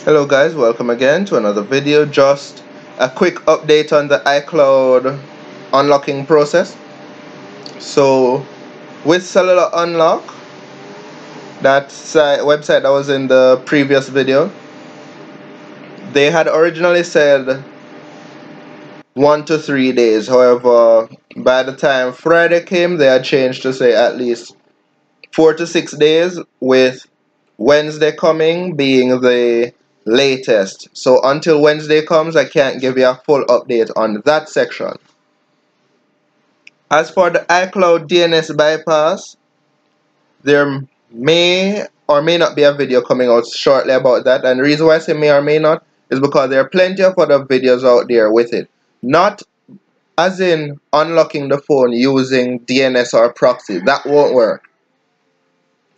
Hello guys, welcome again to another video. Just a quick update on the iCloud unlocking process. So with Cellular Unlock, that website that was in the previous video, they had originally said 1 to 3 days. However, by the time Friday came, they had changed to say at least 4 to 6 days, with Wednesday coming being the latest. So until Wednesday comes, I can't give you a full update on that section. As for the iCloud DNS bypass, there may or may not be a video coming out shortly about that, and the reason why I say may or may not is because there are plenty of other videos out there with it. Not as in unlocking the phone using DNS or proxy, that won't work.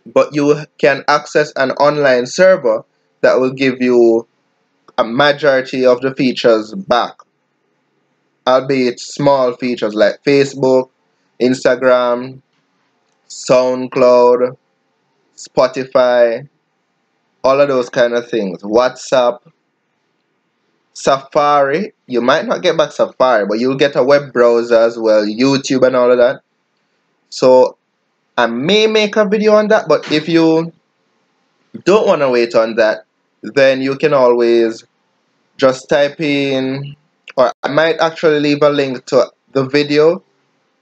But you can access an online server that will give you a majority of the features back, albeit small features like Facebook, Instagram, SoundCloud, Spotify, all of those kind of things. WhatsApp, Safari. You might not get back Safari, but you'll get a web browser as well, YouTube and all of that. So I may make a video on that, but if you don't want to wait on that, then you can always just type in, or I might actually leave a link to the video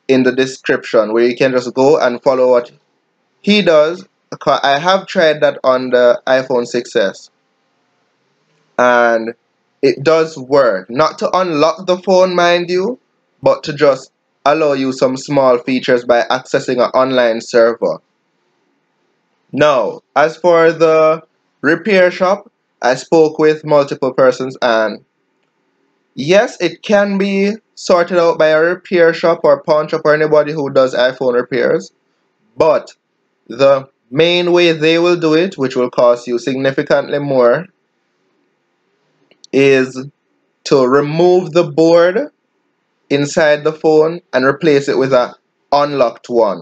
in the description where you can just go and follow what he does. I have tried that on the iPhone 6s and it does work. Not to unlock the phone, mind you, but to just allow you some small features by accessing an online server. Now, as for the repair shop, I spoke with multiple persons, and yes, it can be sorted out by a repair shop or pawn shop or anybody who does iPhone repairs, but the main way they will do it, which will cost you significantly more, is to remove the board inside the phone and replace it with an unlocked one.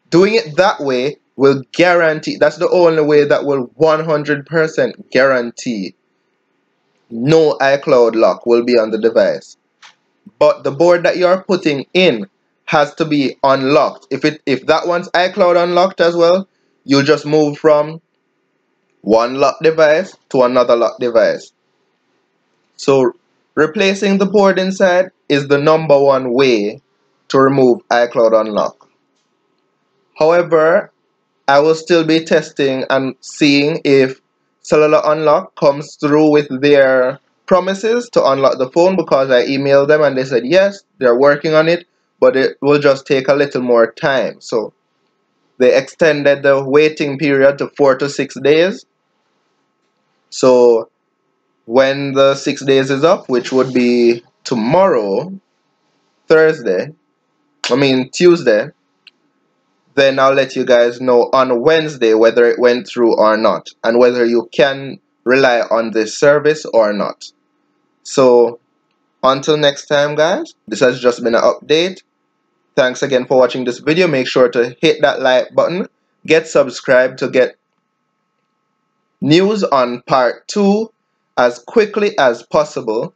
Doing it that way will guarantee, that's the only way that will 100% guarantee no iCloud lock will be on the device. But the board that you're putting in has to be unlocked. If that one's iCloud unlocked as well, you just move from one locked device to another locked device. So replacing the board inside is the #1 way to remove iCloud unlock. However, I will still be testing and seeing if Cellular Unlock comes through with their promises to unlock the phone, because I emailed them and they said yes, they're working on it, but it will just take a little more time. So they extended the waiting period to 4 to 6 days. So when the 6 days is up, which would be tomorrow, Tuesday, then I'll let you guys know on Wednesday whether it went through or not, and whether you can rely on this service or not. So until next time guys, this has just been an update. Thanks again for watching this video. Make sure to hit that like button, get subscribed to get news on part 2 as quickly as possible,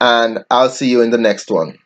and I'll see you in the next one.